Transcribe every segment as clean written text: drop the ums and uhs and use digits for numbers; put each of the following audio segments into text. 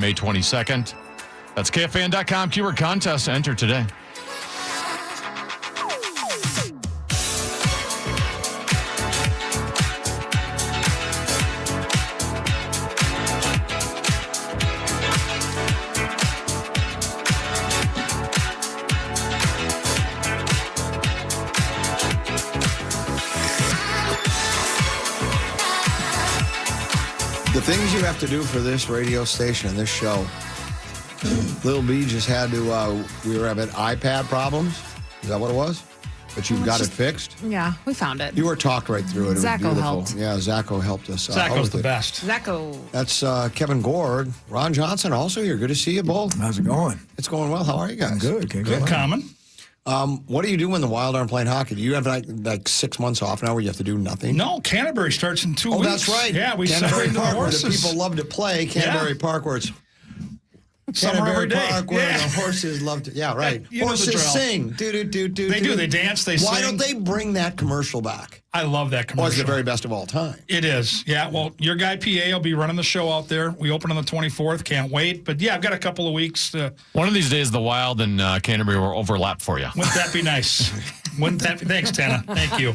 May 22nd. That's KFAN.com. Keyword contest. Enter today. The things you have to do for this radio station and this show. Little B just had to, we were having iPad problems. Is that what it was? But you've got it fixed? Yeah, we found it. You were talked right through it. It Zacco was beautiful. helped. Yeah, Zacco helped us. Zacco's the best. Zacco. That's Kevin Gorg. Ron Johnson also here. Good to see you both. How's it going? It's going well. How are you guys? I'm good. Good, Common. What do you do when the Wild aren't playing hockey? Do you have like 6 months off now where you have to do nothing? No, Canterbury starts in 2 weeks. Oh, that's right. Yeah, we Canterbury celebrate the Park, where the horses. people love to play. Canterbury Park, where it's Summer every day. Park, where Yeah. the horses love to. Yeah, right. You know the Horses drill. sing. Do. They do. They dance. They sing. Why don't they bring that commercial back? I love that Oh, it's commercial. the very best of all time. It is. Yeah, well, your guy PA will be running the show out there. We open on the 24th. Can't wait. But, yeah, I've got a couple of weeks. One of these days, the Wild and Canterbury will overlap for you. Wouldn't that be nice? Wouldn't that be? Thanks, Tana. Thank you.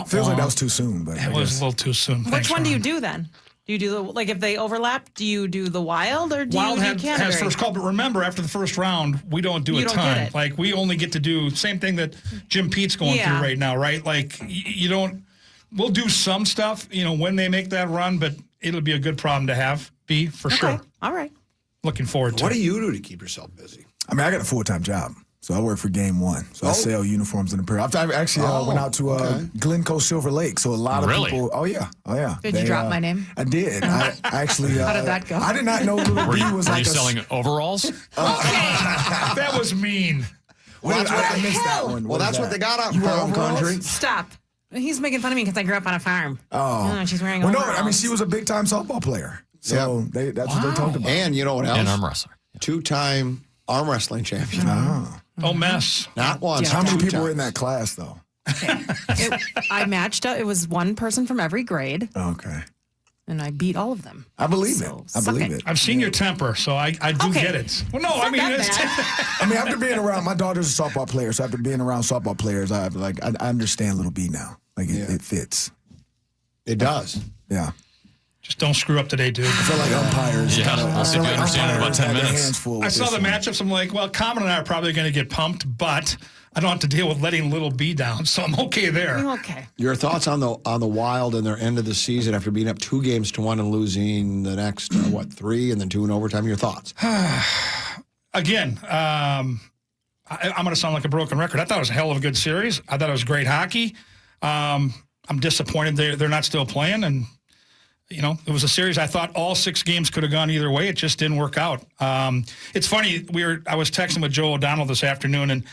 Feels like that was too soon, but It was a little too soon. Which one do you do then? Do you do the, like, if they overlap, do you do the Wild or do Wild you do has Canterbury? first call, but remember, after the first round, we don't do You a don't ton. get it. Like, we only get to do same thing that Jim Pete's going through right now, right? Like, you don't. We'll do some stuff, when they make that run, but it'll be a good problem to have. B for sure. All right. Looking forward to What it. do you do to keep yourself busy? I mean, I got a full-time job. So I work for Game One. So I sell uniforms in the period. I actually went out to Glencoe Silver Lake. So a lot of people. Oh, yeah. Did you drop my name? I did. I actually. How did that go? I did not know Little B was Were like you selling overalls? That was mean. Well, I missed that one. Well, that's what they got out You in wear Farm overalls? Country. Stop. He's making fun of me because I grew up on a farm. Oh. She's wearing Well, no, overalls. I mean, she was a big-time softball player. So that's what they talked about. And you know what else? And arm wrestler. Two-time arm wrestling champion. Oh, mess. Not once. How many two people were in times. that class, though? I matched up. It was one person from every grade, Okay. and I beat all of them. I believe So, it. I suck believe it. it. I've seen your temper, so I do Okay. get it. Well, no, It's I not mean, that I mean, after being around, my daughter's a softball player, so after being around softball players, I understand Little B now. Like, it fits. It does. Yeah. just don't screw up today, dude. I feel like umpires. Yeah, we'll see if you understand in about 10 minutes. I saw the matchups. I'm like, well, Common and I are probably going to get pumped, but I don't have to deal with letting Little B down, so I'm okay there. Okay. Your thoughts on the Wild and their end of the season after being up 2-1 and losing the next 3 and then 2 in overtime? Your thoughts? Again, I'm going to sound like a broken record. I thought it was a hell of a good series. I thought it was great hockey. I'm disappointed they're not still playing, and it was a series I thought all 6 games could have gone either way. It just didn't work out. It's funny. I was texting with Joe O'Donnell this afternoon, and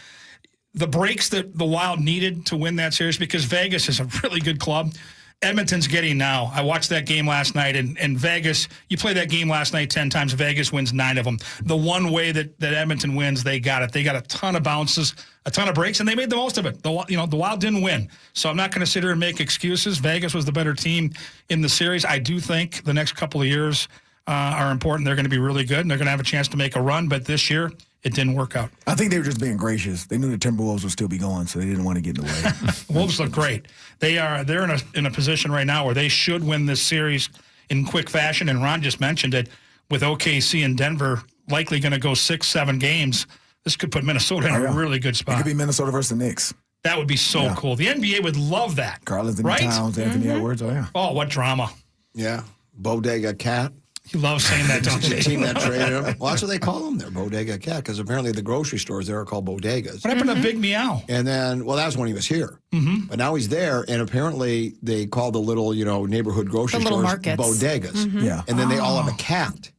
the breaks that the Wild needed to win that series, because Vegas is a really good club. Edmonton's getting now. I watched that game last night, and Vegas, you play that game last night 10 times, Vegas wins 9 of them. The one way that Edmonton wins, they got it. They got a ton of bounces, a ton of breaks, and they made the most of it. The Wild didn't win. So I'm not going to sit here and make excuses. Vegas was the better team in the series. I do think the next couple of years are important. They're going to be really good, and they're going to have a chance to make a run. But this year, it didn't work out. I think they were just being gracious. They knew the Timberwolves would still be going, so they didn't want to get in the way. Wolves look great. They're in a position right now where they should win this series in quick fashion. And Ron just mentioned it, with OKC and Denver likely going to go 6-7 games. This could put Minnesota in a really good It spot. could be Minnesota versus the Knicks. That would be so cool. The NBA would love that. Carl-Anthony right? Towns, Anthony Edwards. Oh, yeah. Oh, what drama. Yeah. Bodega Cat. You love saying that, don't The you? team that traded him. Well, that's what they call them there, Bodega Cat, because apparently the grocery stores there are called bodegas. What happened to Big Meow? And then, well, that was when he was here. Mm-hmm. But now he's there, and apparently they call the little, neighborhood grocery The little stores markets. bodegas. Yeah. And then they all have a cat.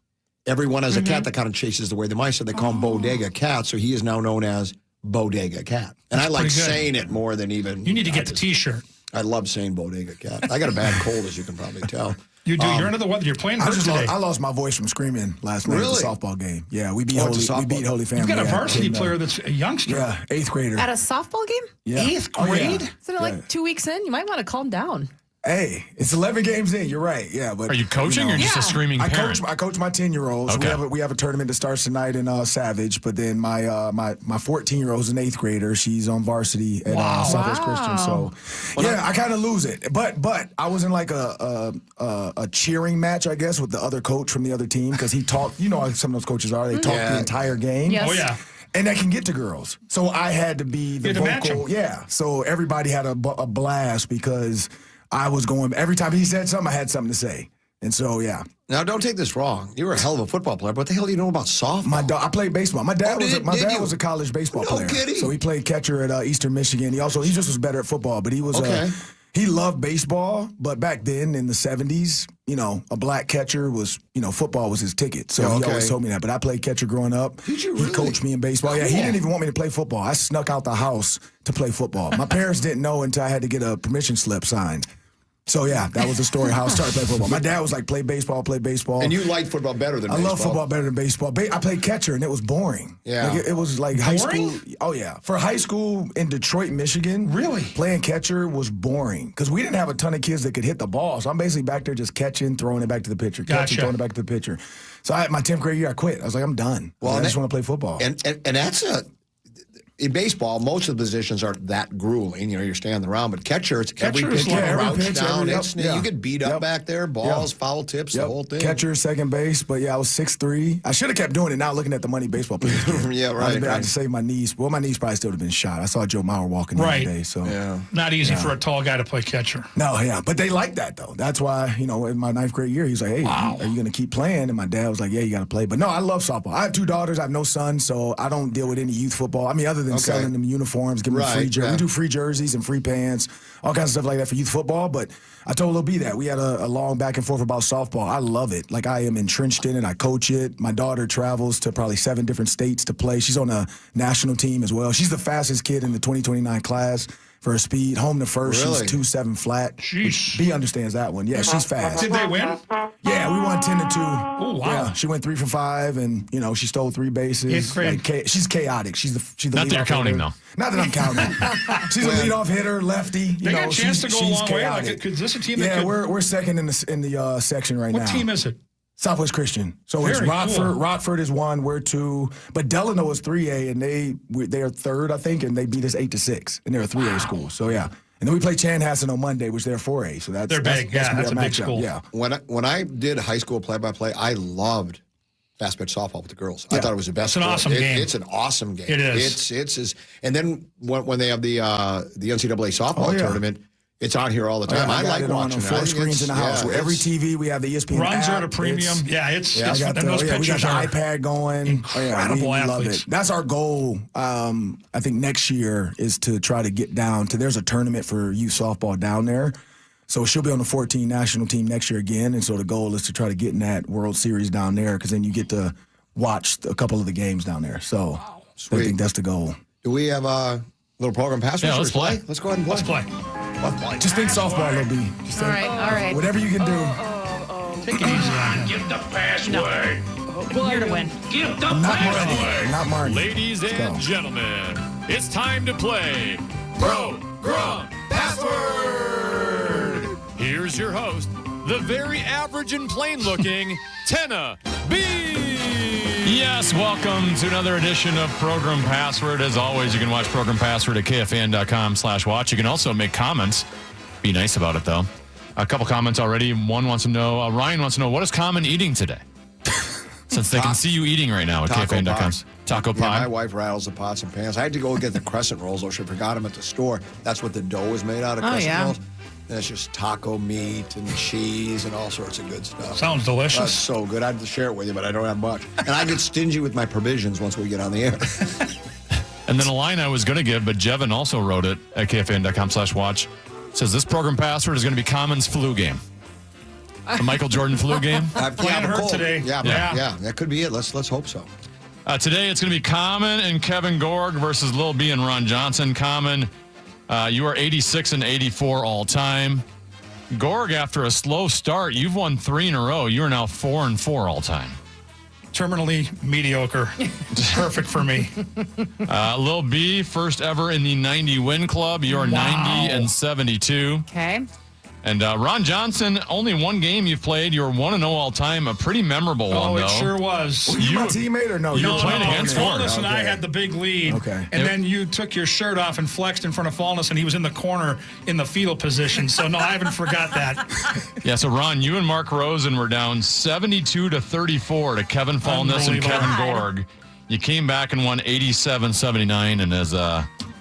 Everyone has a cat that kind of chases away the mice, so they call him Bodega Cat, so he is now known as Bodega Cat. And I like pretty good. saying it more than even... You need to get the T-shirt. I love saying Bodega Cat. I got a bad cold, as you can probably tell. You do. You're under the weather. You're playing hurt today. I lost my voice from screaming last night Really? at the softball game. Yeah, we beat it's a Holy softball. Holy Family. You've got a varsity in, player that's a youngster. Yeah, 8th grader. At a softball game? Yeah. 8th Oh, yeah. grade? Isn't it like 2 weeks in? You might want to calm down. Hey, it's 11 games in. You're right. Yeah, but are you coaching or just a streaming parent? I coach my 10-year-olds. Okay. We have a tournament that starts tonight in Savage. But then my 14-year-old is an 8th grader. She's on varsity at Southwest Christian. So I kind of lose it. But I was in like a cheering match, I guess, with the other coach from the other team because he talked. You know how some of those coaches are. They talk the entire game. Yes. Oh yeah. And that can get to girls. So I had to be the vocal. Yeah. So everybody had a blast because I was going, every time he said something, I had something to say. And so, yeah. Now, don't take this wrong. You were a hell of a football player. What the hell do you know about softball? I played baseball. My dad was a college baseball player. Kidding. So he played catcher at Eastern Michigan. He just was better at football, but he was he loved baseball. But back then in the 70s, a black catcher was, football was his ticket. So he always told me that. But I played catcher growing up. Did you really? He coached me in baseball. Cool. Yeah, he didn't even want me to play football. I snuck out the house to play football. My parents didn't know until I had to get a permission slip signed. So, yeah, that was the story how I started playing football. My dad was like, play baseball. And you liked football better than baseball? I love football better than baseball. I played catcher, and it was boring. Yeah. Like, it was like high school. Oh, yeah. For high school in Detroit, Michigan, really, playing catcher was boring because we didn't have a ton of kids that could hit the ball. So I'm basically back there just catching, throwing it back to the pitcher, throwing it back to the pitcher. So my 10th grade year, I quit. I was like, I'm done. I just want to play football. And that's in baseball, most of the positions aren't that grueling. You're standing around, but catcher, it's every pitch, down. You get beat up back there, balls, foul tips, the whole thing. Catcher, second base, but I was 6'3". I should have kept doing it. Now looking at the money baseball players get. Yeah, right. I had to save my knees. Well, my knees probably still would have been shot. I saw Joe Mauer walking the other day. So not easy for a tall guy to play catcher. No, but they like that though. That's why in my 9th grade year, he's like, "Hey, are you going to keep playing?" And my dad was like, "Yeah, you got to play." But no, I love softball. I have 2 daughters. I have no son, so I don't deal with any youth football. I mean, other than selling them uniforms, giving them free jerseys. We do free jerseys and free pants, all kinds of stuff like that for youth football. But I told Lil B that. We had a long back and forth about softball. I love it. Like, I am entrenched in it. I coach it. My daughter travels to probably 7 different states to play. She's on a national team as well. She's the fastest kid in the 2029 class for her speed. Home to first. Really? She's 2.7 flat. Jeez. B understands that one. Yeah, she's fast. Did they win? Yeah, we won 10-2. Oh, wow. Yeah, she went 3 for 5, and she stole 3 bases. She's chaotic. She's the not that you're counting though. Not that I'm counting. She's a leadoff hitter, lefty. They got a chance to go a long way. Like, is this a team? Yeah, we're second in the section right now. What team is it? Southwest Christian. So it's Rockford. Cool. Rockford is 1, we're 2. But Delano is 3A, and they are 3rd, I think, and they beat us 8-6, and they're a 3A school. So yeah. And then we play Chanhassen on Monday, which they're 4A. So they're big. That's a big school. Yeah. When I did high school play-by-play, I loved fast pitch softball with the girls. I thought it was the best. It's an awesome game. It's an awesome game. It is. It's and then when they have the NCAA softball tournament, it's on here all the time. I like watching it. 4 screens in the house. With every TV, we have the ESPN runs app. Are at a premium. We got the iPad going. Incredible we athletes. love it. That's our goal. I think next year is to try to get down to. There's a tournament for youth softball down there. So she'll be on the 14 national team next year again. And so the goal is to try to get in that World Series down there because then you get to watch a couple of the games down there. So I think that's the goal. Do we have a little program password? Yeah, let's play. Let's go ahead and play. Let's play. Just think softball, Lil B. All right. Whatever you can do. Take it easy on Give the password. I'm here to win. Give the password. Not Martin. Ladies and gentlemen, it's time to play Progrum Password. Here's your host, the very average and plain-looking Tenna B. Yes, welcome to another edition of Program Password. As always, you can watch Program Password at kfan.com/watch. You can also make comments. Be nice about it, though. A couple comments already. One wants to know, Ryan wants to know, what is Common eating today? Since they can see you eating right now at kfan.com. Taco pie. Yeah, my wife rattles the pots and pans. I had to go get the crescent rolls, though. She forgot them at the store. That's what the dough is made out of, crescent rolls. And it's just taco meat and cheese and all sorts of good stuff. Sounds delicious. That's so good. I'd share it with you, but I don't have much. And I get stingy with my provisions once we get on the air. And then a line I was going to give, but Jevin also wrote it at kfan.com/watch. Says this program password is going to be Common's flu game. A Michael Jordan flu game. Playing her today. Yeah, that could be it. Let's hope so. Today it's going to be Common and Kevin Gorg versus Lil B and Ron Johnson. Common, you are 86 and 84 all time. Gorg, after a slow start, you've won 3 in a row. You are now 4 and 4 all time. Terminally mediocre. Perfect for me. Lil B, first ever in the 90 win club. You're 90 and 72. Okay. And Ron Johnson, only one game you've played. You're 1-0 all time. A pretty memorable one, though. It sure was. Were you my teammate or no? You were playing against Gorg. Fallness and I had the big lead. Okay. And then you took your shirt off and flexed in front of Fallness, and he was in the corner in the fetal position. So, no, I haven't forgot that. Yeah, so, Ron, you and Mark Rosen were down 72-34 to Kevin Fallness and Kevin Gorg. You came back and won 87-79, and as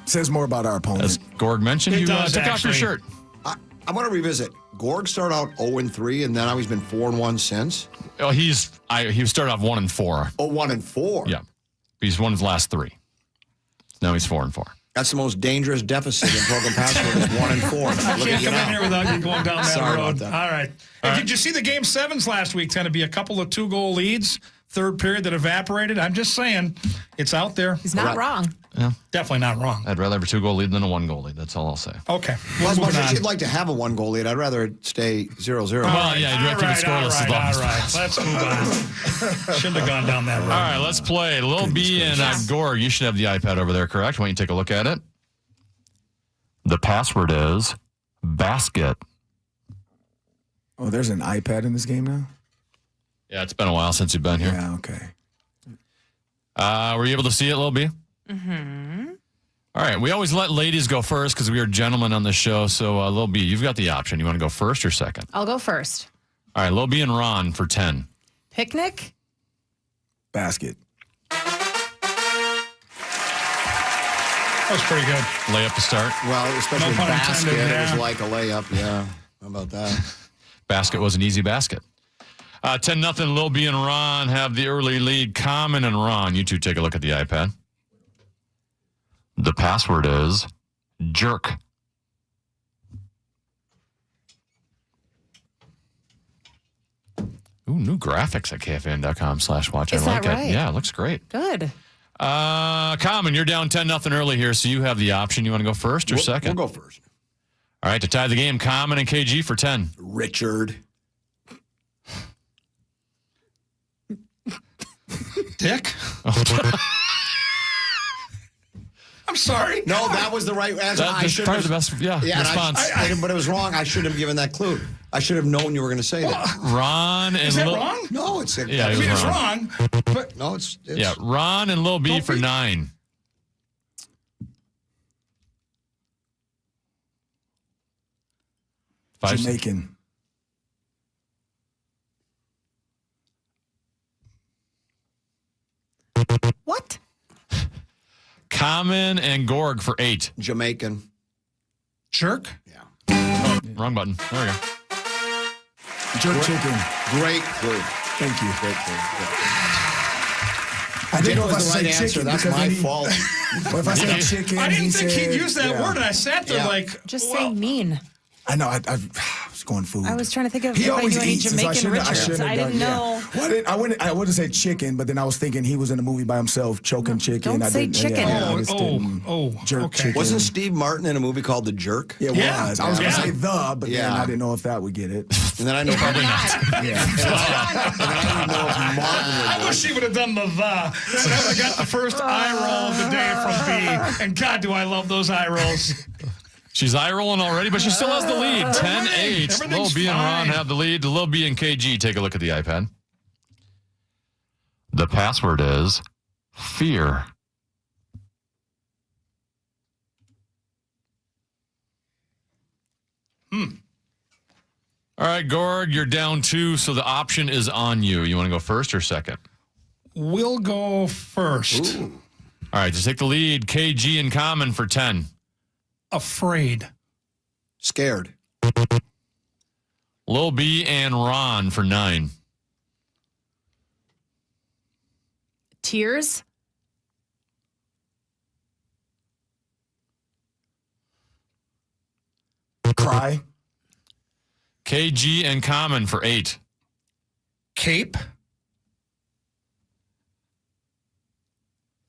says more about our opponent. As Gorg mentioned, you took off your shirt. I want to revisit. Gorg started out 0-3, and then now he's been 4-1 since. Oh, he started off 1-4. Oh, 1-4. Yeah, he's won his last 3. Now he's 4-4. That's the most dangerous deficit in Program Password is 1-4. I can't come in here without you going down that Sorry road. about that. All right. Hey, did you see the Game 7s last week? Tend to be a couple of 2-goal leads, third period that evaporated. I'm just saying, it's out there. He's not wrong. Yeah. Definitely not wrong. I'd rather have a 2-goal lead than a 1-goal lead. That's all I'll say. Okay. Well, as much moving as on. you'd like to have a 1-goal lead, I'd rather it stay 0-0. Well, yeah, you'd rather keep it scoreless as long as all right. Let's move on. Shouldn't have gone down that road. All right, let's play. Lil B and Gorg, you should have the iPad over there, correct? Why don't you take a look at it? The password is basket. Oh, there's an iPad in this game now? Yeah, it's been a while since you've been here. Yeah, okay. Were you able to see it, Lil B? Mm-hmm. All right, we always let ladies go first because we are gentlemen on the show. So, Lil B, you've got the option. You want to go first or second? I'll go first. All right, Lil B and Ron for 10. Picnic? Basket. That was pretty good. Layup to start. Well, especially No pun basket, intended, it was yeah. like a layup. Yeah, how about that? Basket was an easy basket. 10-0, Lil B and Ron have the early lead. Common and Ron, you two take a look at the iPad. The password is jerk. Ooh, new graphics at KFN.com/watch. Is I like that it. right? Yeah, it looks great. Good. Common, you're down 10-0 early here, so you have the option. You want to go first or second? We'll go first. All right, to tie the game, Common and KG for 10. Richard. Dick? I'm sorry. No, that was the right answer. That's probably the best response. But it was wrong. I shouldn't have given that clue. I should have known you were going to say that. Ron and Is that wrong? No, it's Yeah, I he mean, was it's wrong. But no, it's Yeah, Ron and Lil B for 9. Jamaican. What? Common and Gorg for 8. Jamaican. jerk? Yeah. Wrong button. There we go. Jerk chicken. Great clue. Thank you. Great clue. I didn't know if I was the said right answer. chicken That's because my then he- fault. Or if I said chicken, I didn't think said, he'd use that yeah. word, and I sat there Yeah. like, Just well, say mean. I know. I was going food. I was trying to think of He if I always knew any eats, so Jamaican Richards. I didn't know. Well, I would have said chicken, but then I was thinking he was in a movie by himself, choking chicken. don't I say didn't, chicken. I just didn't okay. jerk chicken. Wasn't Steve Martin in a movie called The Jerk? It Yeah. was. I was going to Yeah. say the, but then Yeah. I didn't know if that would get it. And then I know probably not. Yeah. And I didn't know if Martin I would. wish he would have done the. That would have got the first eye roll of the day from B. And God, do I love those eye rolls. She's eye rolling already, but she still has the lead. 10-8. Lil Everything's B and Ron fine. have the lead. Lil B and KG take a look at the iPad. The password is fear. All right, Gorg, you're down 2, so the option is on you. You want to go first or second? We'll go first. Ooh. All right, just take the lead. KG in common for 10. Afraid. Scared. Lil B and Ron for 9. Tears. Cry. KG and common for 8. Cape.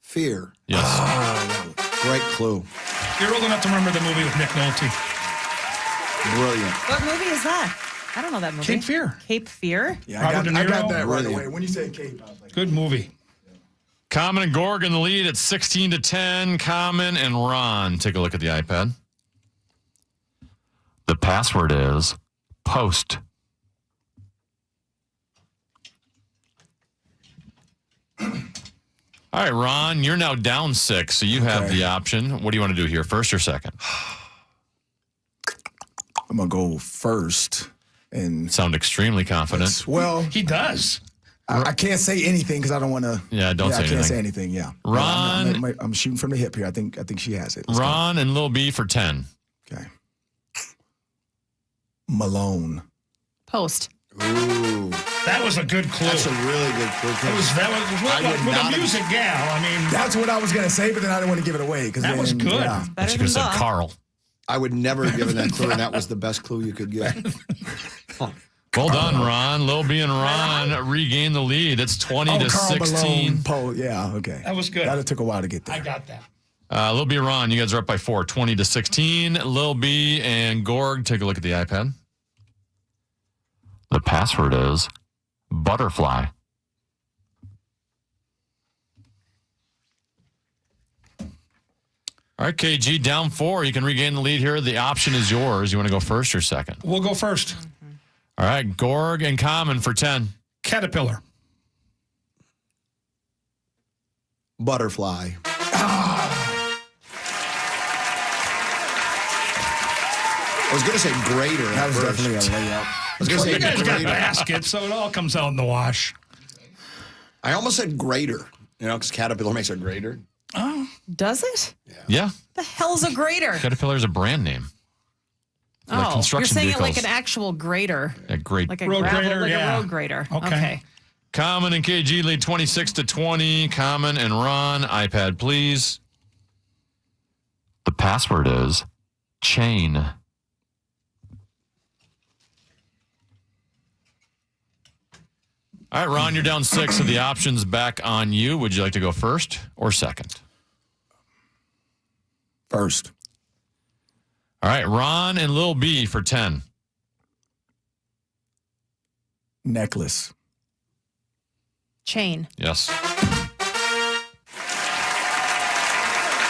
Fear. Yes. Great clue. You're old enough to remember the movie with Nick Nolte. Brilliant. What movie is that? I don't know that movie. Cape Fear. Cape Fear? Yeah, Robert De I got Niro? that right Brilliant. away. When you said Cape, I was like, Good movie. Common and Gorg in the lead at 16-10. Common and Ron. Take a look at the iPad. The password is Post. All right, Ron, you're now down 6, so you have the option. What do you want to do here, first or second? I'm going to go first. And Sound extremely confident. well, He does. I can't say anything because I don't want to. Yeah, don't say I can't anything. say anything. Yeah, Ron- I'm shooting from the hip here. I think she has it. Let's go. Ron and Lil B for 10. Okay. Malone. Post. Ooh, That was a good clue. that's a really good clue. That was would with not a have- music gal. I mean, That's what I was gonna say, but then I didn't want to give it away because That was good. Yeah. But you Better could than have said the. Carl. I would never have given that clue, and that was the best clue you could get. Well done, Ron. Lil B and Ron regain the lead. It's 20 to Carl 16. Malone. Yeah, okay. That was good. That took a while to get there. I got that. Lil B and Ron, you guys are up by 4, 20 to 16. Lil B and Gorg, take a look at the iPad. The password is butterfly. All right, KG, down 4. You can regain the lead here. The option is yours. You want to go first or second? We'll go first. All right, Gorg and Common for 10. Caterpillar. Butterfly. I was going to say grader. That was definitely a layup. I was going to You say guys got grader. baskets, so it all comes out in the wash. I almost said grader, because Caterpillar makes a grader. Does it? Yeah, The hell's a grater? Caterpillar is a brand name. Like You're construction saying vehicles. it like an actual grater, Yeah, great. like a Road gravel, grader, like yeah. a road grader. Okay. Common and KG lead 26 to 20. Common and Ron, iPad, please. The password is chain. All right, Ron, you're down 6, so the option's back on you. Would you like to go first or second? First. All right, Ron and Lil B for 10. Necklace. Chain. Yes.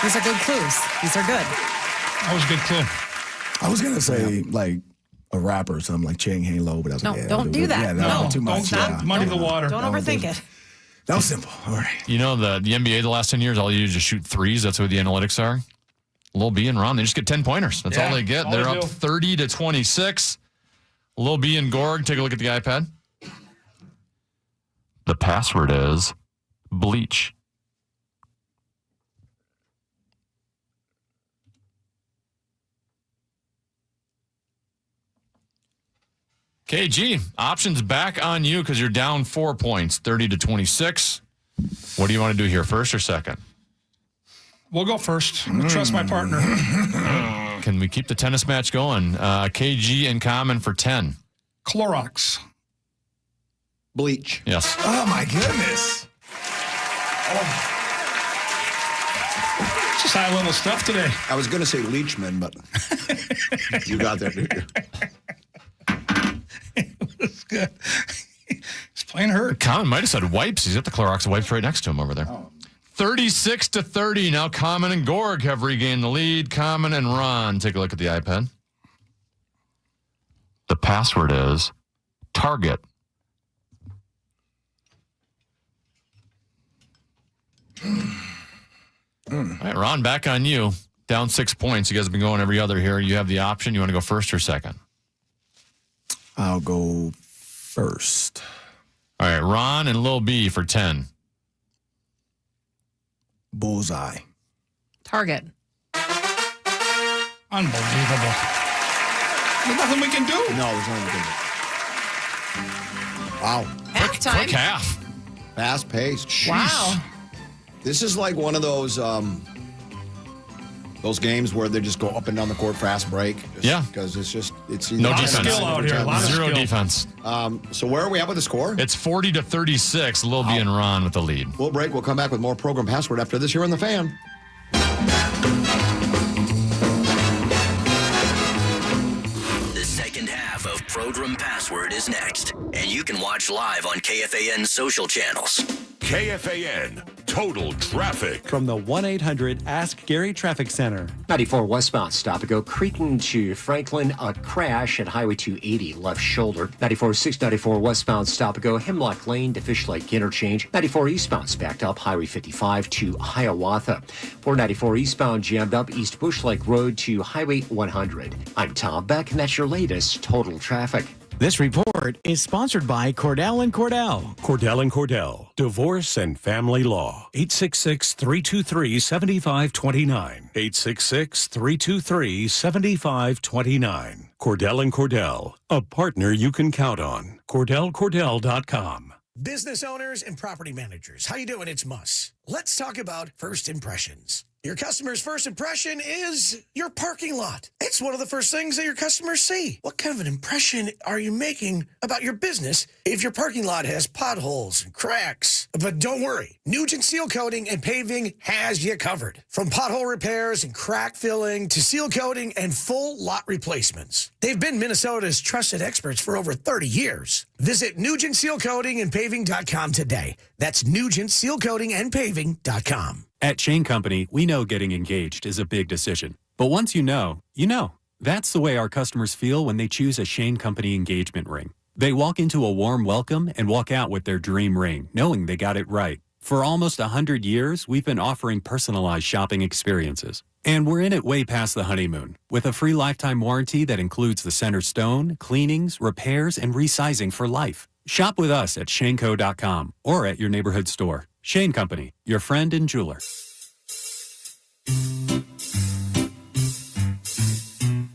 These are good clues. These are good. That was a good clue. I was gonna say like a rapper or something like Chang Hang Low, but I was No, like, yeah, don't do that. Yeah, No, was too much. Don't muddy the water. Don't overthink it. That was simple. All right. You know, the NBA the last 10 years, all you do is just shoot threes. That's what the analytics are. Lil B and Ron, they just get 10 pointers. That's all they get. all They're they up do. 30 to 26. Lil B and Gorg, take a look at the iPad. The password is bleach. KG, options back on you because you're down 4 points, 30 to 26. What do you want to do here, first or second? We'll go first. Trust my partner. Can we keep the tennis match going? KG and Common for 10. Clorox. Bleach. Yes. Oh my goodness. Just high level stuff today. I was going to say Leachman, but you got there, didn't you? It's good. He's playing hurt. Common might have said wipes. He's got the Clorox wipes right next to him over there. 36 to 30. Now Common and Gorg have regained the lead. Common and Ron, take a look at the iPad. The password is Target. All right, Ron, back on you. Down 6 points. You guys have been going every other here. You have the option. You want to go first or second? I'll go first. All right, Ron and Lil B for 10. Bullseye. Target. Unbelievable. There's nothing we can do. No, there's nothing we can do. Wow. Halftime. Quick half. Fast paced. Wow. This is like one of those games where they just go up and down the court fast break. Yeah. Because it's No Lot of defense. skill out here. A lot of Zero skill. defense. So where are we at with the score? It's 40 to 36. Lil B and Ron with the lead. We'll break. We'll come back with more Program Password after this here on The Fan. The second half of Program Password is next, and you can watch live on KFAN's social channels. KFAN Total Traffic. From the 1-800-ASK-GARY Traffic Center. 94 westbound stop and go Cretan to Franklin, a crash at Highway 280 left shoulder. 94 westbound stop and go Hemlock Lane to Fish Lake Interchange. 94 eastbound backed up Highway 55 to Hiawatha. 494 eastbound jammed up East Bush Lake Road to Highway 100. I'm Tom Beck, and that's your latest Total Traffic. This report is sponsored by Cordell & Cordell. Cordell & Cordell, Divorce and Family Law. 866-323-7529. 866-323-7529. Cordell & Cordell, a partner you can count on. CordellCordell.com. Business owners and property managers, how you doing? It's Muss. Let's talk about first impressions. Your customer's first impression is your parking lot. It's one of the first things that your customers see. What kind of an impression are you making about your business if your parking lot has potholes and cracks? But don't worry, Nugent Seal Coating and Paving has you covered. From pothole repairs and crack filling to seal coating and full lot replacements. They've been Minnesota's trusted experts for over 30 years. Visit NugentSealCoatingandPaving.com today. That's NugentSealCoatingandPaving.com. At Shane Company, we know getting engaged is a big decision. But once you know, you know. That's the way our customers feel when they choose a Shane Company engagement ring. They walk into a warm welcome and walk out with their dream ring, knowing they got it right. For almost 100 years, we've been offering personalized shopping experiences. And we're in it way past the honeymoon, with a free lifetime warranty that includes the center stone, cleanings, repairs, and resizing for life. Shop with us at shaneco.com or at your neighborhood store. Shane Company, your friend and jeweler.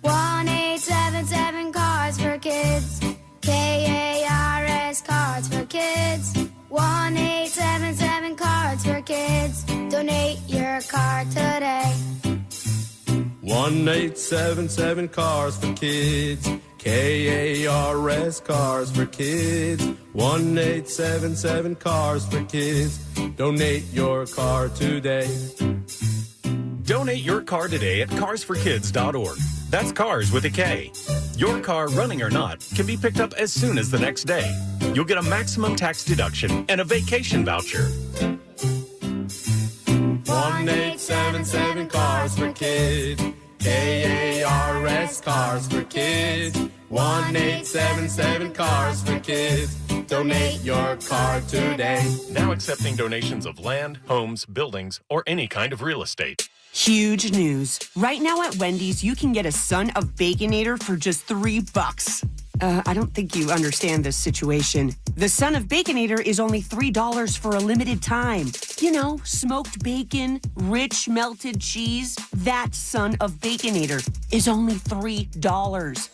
1-877 Cards for Kids. KARS Cards for Kids. 1-877 Cards for Kids. Donate your card today. 1-877 Cars for Kids. KARS Cars for Kids. 1-877 Cars for Kids. Donate your car today. Donate your car today at carsforkids.org. That's cars with a K. Your car, running or not, can be picked up as soon as the next day. You'll get a maximum tax deduction and a vacation voucher. 1-877 Cars for Kids. KARS Cars for Kids. 1-877 Cars for Kids. Donate your car today. Now accepting donations of land, homes, buildings, or any kind of real estate. Huge news. Right now at Wendy's, you can get a Son of Baconator for just $3. I don't think you understand this situation. The Son of Baconator is only $3 for a limited time. You know, smoked bacon, rich melted cheese. That Son of Baconator is only $3.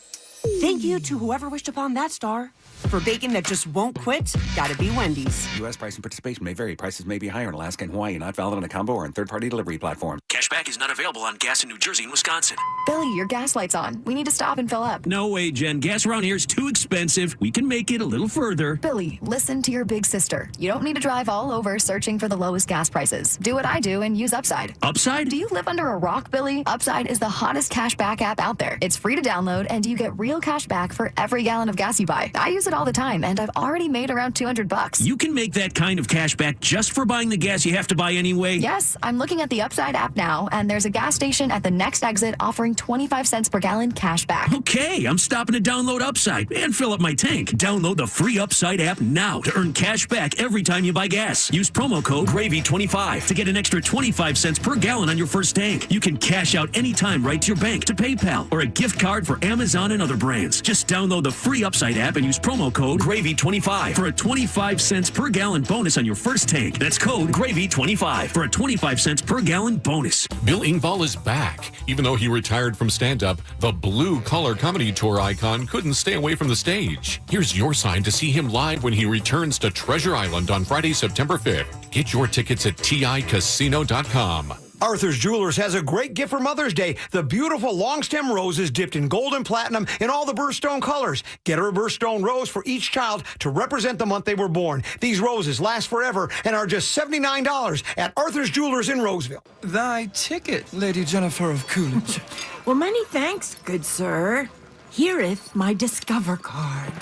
Thank you to whoever wished upon that star. For bacon that just won't quit, gotta be Wendy's. U.S. price and participation may vary. Prices may be higher in Alaska and Hawaii, not valid on a combo or on third-party delivery platform. Cashback is not available on gas in New Jersey and Wisconsin. Billy, your gas light's on. We need to stop and fill up. No way, Jen. Gas around here is too expensive. We can make it a little further. Billy, listen to your big sister. You don't need to drive all over searching for the lowest gas prices. Do what I do and use Upside. Upside? Do you live under a rock, Billy? Upside is the hottest cashback app out there. It's free to download, and you get real cash back for every gallon of gas you buy. I use it all the time, and I've already made around $200. You can make that kind of cash back just for buying the gas you have to buy anyway? Yes, I'm looking at the Upside app now, and there's a gas station at the next exit offering 25 cents per gallon cash back. Okay, I'm stopping to download Upside and fill up my tank. Download the free Upside app now to earn cash back every time you buy gas. Use promo code GRAVY25 to get an extra 25 cents per gallon on your first tank. You can cash out anytime right to your bank, to PayPal, or a gift card for Amazon and other brands. Just download the free Upside app and use promo code GRAVY25 for a 25 cents per gallon bonus on your first tank. That's code GRAVY25 for a 25 cents per gallon bonus. Bill Engvall is back. Even though he retired from stand-up, the blue-collar comedy tour icon couldn't stay away from the stage. Here's your sign to see him live when he returns to Treasure Island on Friday, September 5th. Get your tickets at TICasino.com. Arthur's Jewelers has a great gift for Mother's Day. The beautiful long stem roses dipped in gold and platinum in all the birthstone colors. Get her a birthstone rose for each child to represent the month they were born. These roses last forever and are just $79 at Arthur's Jewelers in Roseville. Thy ticket, Lady Jennifer of Coolidge. Well, many thanks, good sir. Hereeth my Discover card.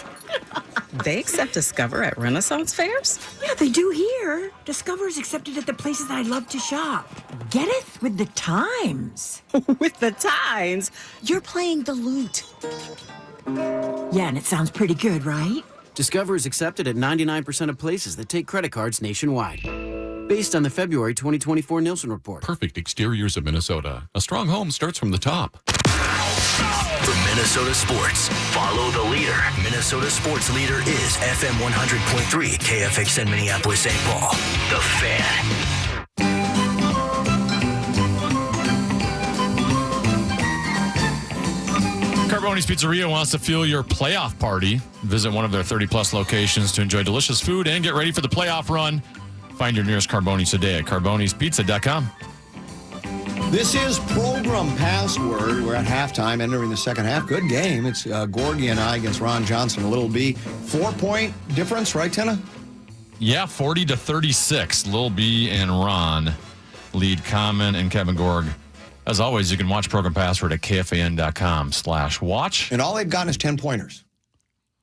They accept Discover at Renaissance fairs? Yeah, they do here. Discover is accepted at the places I love to shop. Get it? With the times. With the times? You're playing the lute. Yeah, and it sounds pretty good, right? Discover is accepted at 99% of places that take credit cards nationwide. Based on the February 2024 Nielsen report. Perfect exteriors of Minnesota. A strong home starts from the top. For Minnesota sports, follow the leader. Minnesota sports leader is FM 100.3 KFXN Minneapolis St. Paul. The Fan. Carboni's Pizzeria wants to fuel your playoff party. Visit one of their 30-plus locations to enjoy delicious food and get ready for the playoff run. Find your nearest Carboni's today at carbonispizza.com. This is Progrum Password. We're at halftime, entering the second half. Good game. It's Gorgie and I against Ron Johnson, Lil B. 4-point difference, right, Tenna? Yeah, 40-36. Lil B and Ron lead Common and Kevin Gorg. As always, you can watch Program Password at kfan.com/watch. And all they've gotten is 10-pointers.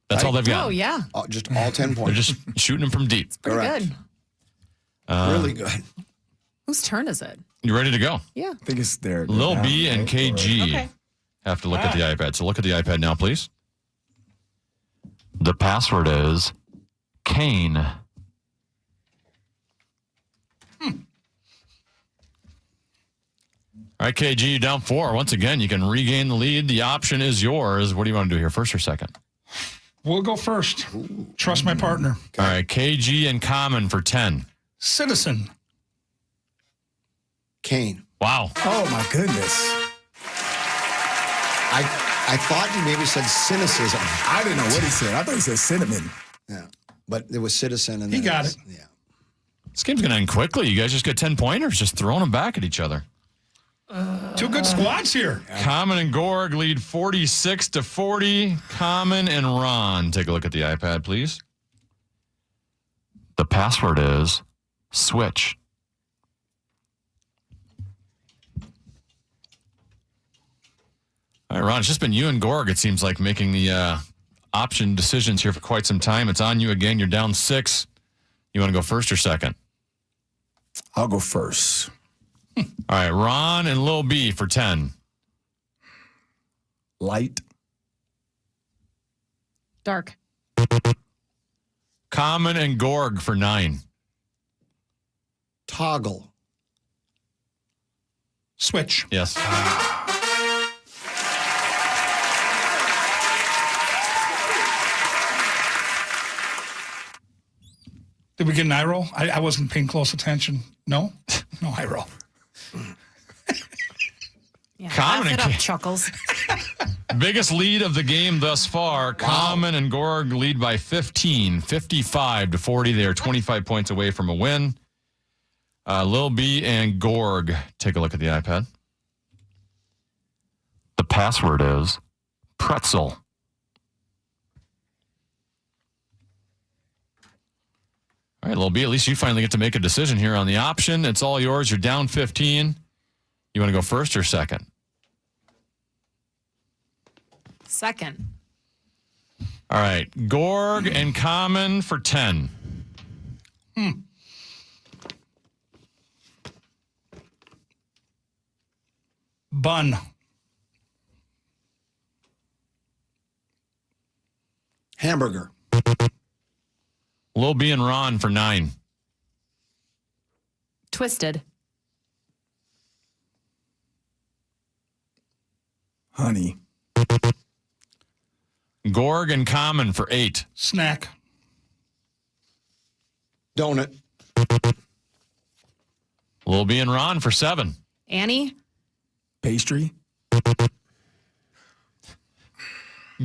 That's right? all they've got. Oh, yeah. Just all 10 points. They're just shooting them from deep. Pretty Correct. good. Really good. Whose turn is it? You ready to go? Yeah. I think it's there. Lil B and KG Okay. have to look at the iPad. So look at the iPad now, please. The password is Kane. All right, KG, you down 4. Once again, you can regain the lead. The option is yours. What do you want to do here, first or second? We'll go first. Trust my partner. All right, KG and Common for 10. Citizen. Kane. Wow. Oh, my goodness. I thought you maybe said cynicism. I didn't know what he said. I thought he said cinnamon. Yeah, but it was citizen. And He got it. Yeah. This game's going to end quickly. You guys just get 10-pointers, just throwing them back at each other. Two good squads here. Common and Gorg lead 46-40. Common and Ron. Take a look at the iPad, please. The password is switch. All right, Ron, it's just been you and Gorg, it seems like, making the option decisions here for quite some time. It's on you again. You're down 6. You want to go first or second? I'll go first. All right, Ron and Lil B for 10. Light. Dark. Common and Gorg for 9. Toggle. Switch. Yes. Did we get an eye roll? I wasn't paying close attention. No? No eye roll. Yeah, Common laugh it and up, Chuckles. biggest lead of the game thus far. Common and Gorg lead by 15, 55-40. They are 25 points away from a win. Lil B and Gorg. Take a look at the iPad. The password is pretzel. All right, Lil B, at least you finally get to make a decision here on the option. It's all yours. You're down 15. You want to go first or second? Second. All right, Gorg and Common for 10. Bun. Hamburger. Lil B and Ron for 9. Twisted. Honey. Gorg and Common for 8. Snack. Donut. Lil B and Ron for 7. Annie. Pastry.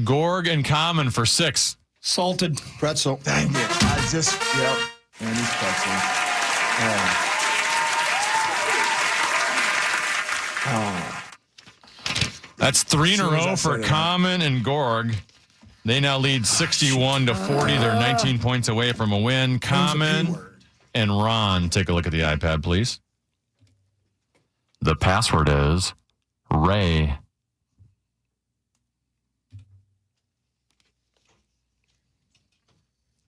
Gorg and Common for 6. Salted. Pretzel. Dang it. I just, yep. Annie's pretzel. Yeah. That's 3 in a As soon as I row for said it. Common and Gorg. They now lead 61-40. They're 19 points away from a win. Common and Ron. Take a look at the iPad, please. The password is Ray.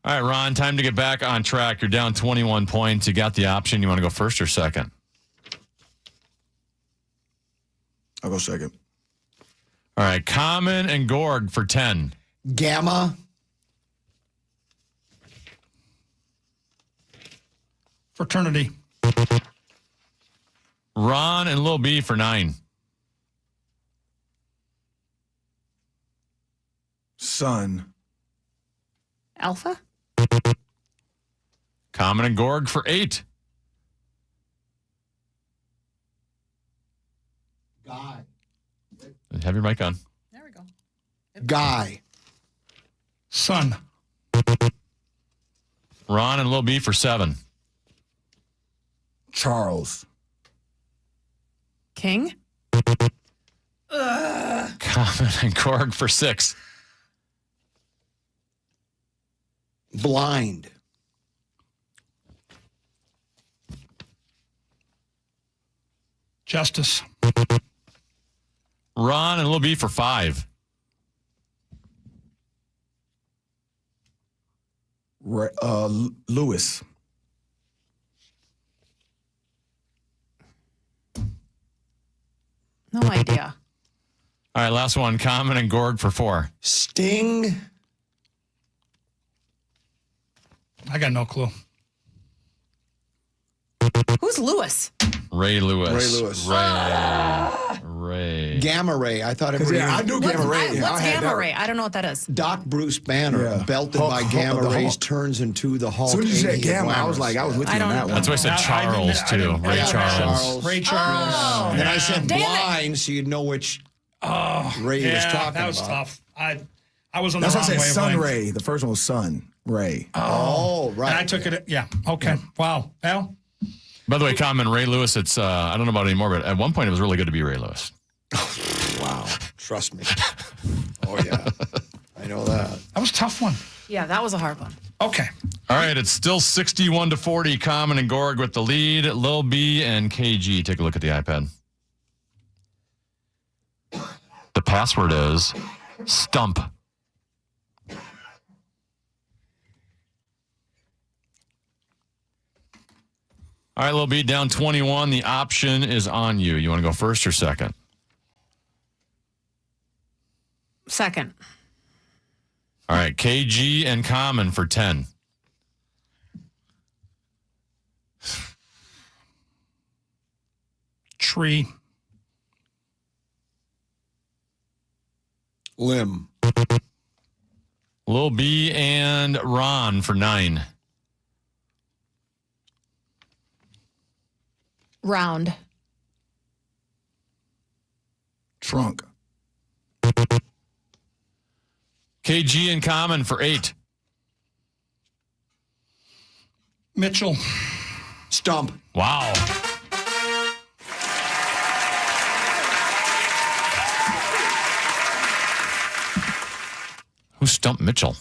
All right, Ron, time to get back on track. You're down 21 points. You got the option. You want to go first or second? I'll go second. All right, Common and Gorg for 10. Gamma. Fraternity. Ron and Lil B for 9. Sun. Alpha? Common and Gorg for 8. Guy. Have your mic on. There we go. Guy. Sun. Ron and Lil B for 7. Charles. King? Common and Gorg for 6. Blind. Justice. Ron and Lil B for 5. Lewis. No idea. All right, last one. Common and Gorg for 4. Sting. I got no clue. Who's Lewis? Ray Lewis. Ray Lewis. Ray. Gamma ray. I thought it I knew Gamma Ray. What's gamma ray? I don't know what that is. Doc Bruce Banner, belted by gamma rays, turns into the Hulk. As soon as you said Gamma, I was Glamours. I was with you on that one. That's why I said Charles, too. Ray Charles. Ray Charles. Oh. And then I said Damn it. blind, so you'd know which Ray he was talking that was about. tough. I was on the That's wrong why I said wavelength. Sun Ray. The first one was Sun Ray. Oh, right. And I took it. Yeah. Okay. Wow. Al? By the way, Common, Ray Lewis, it's, I don't know about it anymore, but at one point it was really good to be Ray Lewis. Wow. Trust me. Oh, yeah. I know that. That was a tough one. Yeah, that was a hard one. Okay. All right, it's still 61-40. Common and Gorg with the lead. Lil B and KG. Take a look at the iPad. The password is stump. All right, Lil B, down 21. The option is on you. You want to go first or second? Second. All right, KG and Common for 10. Tree. Limb. Lil B and Ron for 9. Round. Trunk. KG and Common for 8. Mitchell. Stump. Wow. Who stumped Mitchell?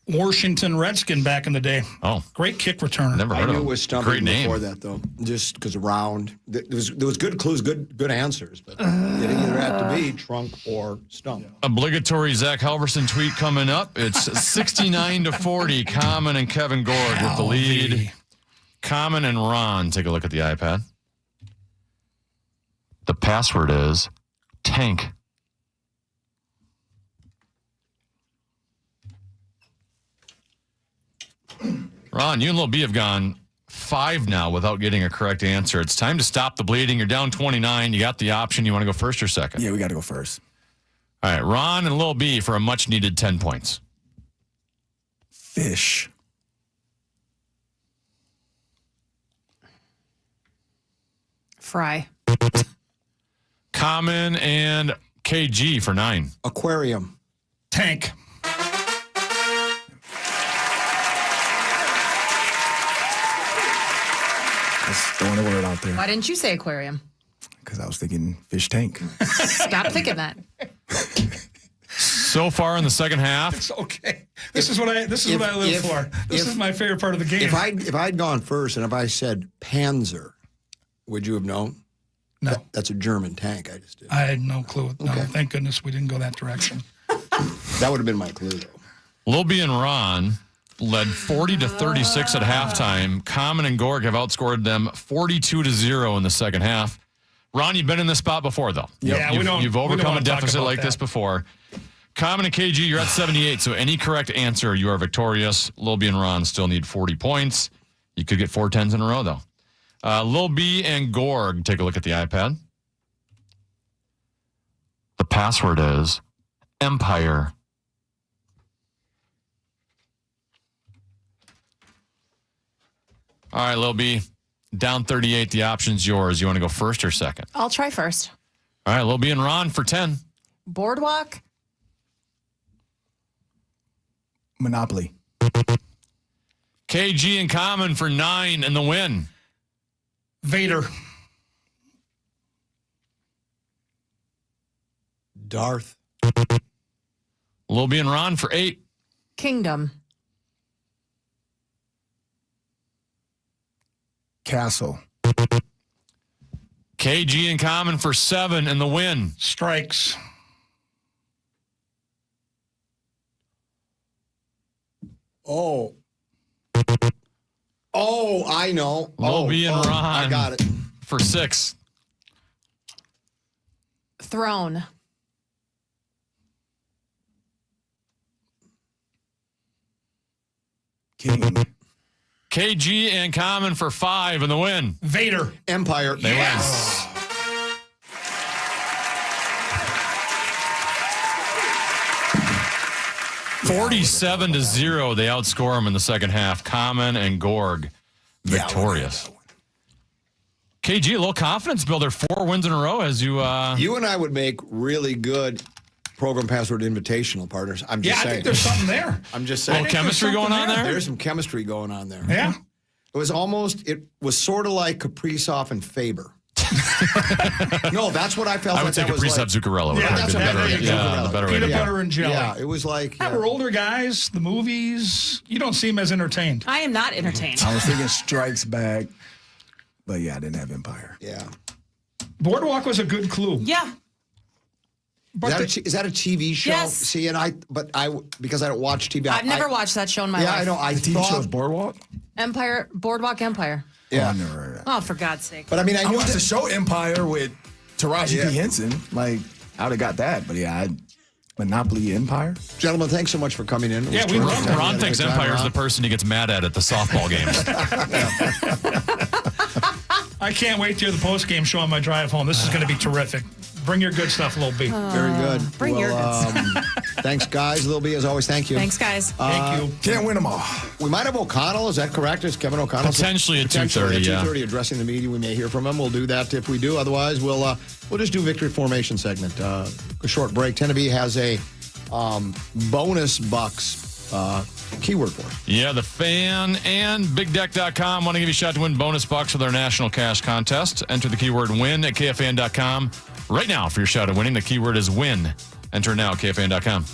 Washington Redskin back in the day. Oh. Great kick returner. Never I heard knew of it him. was stumping Great name. before that, though, just because round. There was good clues, good answers, but it either had to be trunk or stump. Obligatory Zach Halverson tweet coming up. It's 69-40. Common and Kevin Gorg with the lead. Common and Ron. Take a look at the iPad. The password is tank. Ron, you and Lil B have gone 5 now without getting a correct answer. It's time to stop the bleeding. You're down 29. You got the option. You want to go first or second? Yeah, we got to go first. All right, Ron and Lil B for a much-needed 10 points. Fish. Fry. Common and KG for 9. Aquarium. Tank. Just throwing a word out there Why didn't you say aquarium? because I was thinking fish tank. Stop thinking that. So far in the second half, It's okay. This is what I live for. This is my favorite part of the game. If I'd gone first and if I said Panzer, would you have known? No. That's a German tank I just did. I had no clue. No, Okay. thank goodness we didn't go that direction. That would have been my clue, though. Lil B and Ron, led 40-36 at halftime. Common and Gorg have outscored them 42-0 in the second half. Ron, you've been in this spot before, though. Yeah, you've overcome a wanna talk deficit about like that. this before. Common and KG, you're at 78, so any correct answer, you are victorious. Lil B and Ron still need 40 points. You could get 4 10s in a row, though. Lil B and Gorg, take a look at the iPad. The password is Empire. All right, Lil B, down 38. The option's yours. You want to go first or second? I'll try first. All right, Lil B and Ron for 10. Boardwalk. Monopoly. KG and Common for 9 and the win. Vader. Darth. Lil B and Ron for 8. Kingdom. Castle. KG and Common for 7 and the win. Strikes. Oh, I know. Lil B and Ron. I got it. For 6. Throne. King. KG and Common for 5 and the win. Vader. Empire. They win. 47-0, they outscore them in the second half. Common and Gorg victorious. KG, a little confidence builder. 4 wins in a row as you... You and I would make really good program password invitational partners. I'm just Yeah, I saying. think there's something there. I'm just saying. Oh, chemistry going on there? There's some chemistry going on there. Yeah. It was sort of like Kaprizov and Faber. No, that's what I felt. I would say that was Kaprizov like. Zuccarello. Yeah, that's what I think. the better way to Peanut go. butter and jelly. Yeah, it was like. Yeah, we're older guys. The movies, you don't seem as entertained. I am not entertained. I was thinking Strikes Back, but yeah, I didn't have Empire. Yeah. Boardwalk was a good clue. Yeah. Is that a TV show? Yes. See, because I don't watch TV. I've never watched that show in my life. Yeah, I know. I The TV thought. show's Boardwalk? Boardwalk Empire. Yeah. Oh, I never heard of that. Oh, for God's sake. But I mean, I I knew watched that- the show Empire with Taraji P. Henson. Like, I would have got that. But yeah, Monopoly Empire. Gentlemen, thanks so much for coming in. It Yeah, was we terrific. love We Ron had a thinks good time, Empire's Ron. the person he gets mad at the softball games. I can't wait to hear the post-game show on my drive home. This is going to be terrific. Bring your good stuff, Lil B. Very good. Bring your good Thanks, guys. Lil B, as always, thank you. Thanks, guys. Thank you. Can't win them all. We might have O'Connell. Is that correct? Is Kevin O'Connell? Potentially at 2:30, At yeah. 2:30, addressing the media. We may hear from him. We'll do that if we do. Otherwise, we'll just do victory formation segment. A short break. Tennessee has a bonus bucks keyword for us. Yeah, the Fan and BigDeck.com want to give you a shot to win bonus bucks for their national cash contest. Enter the keyword win at KFAN.com right now for your shot at winning. The keyword is win. Enter now at KFAN.com.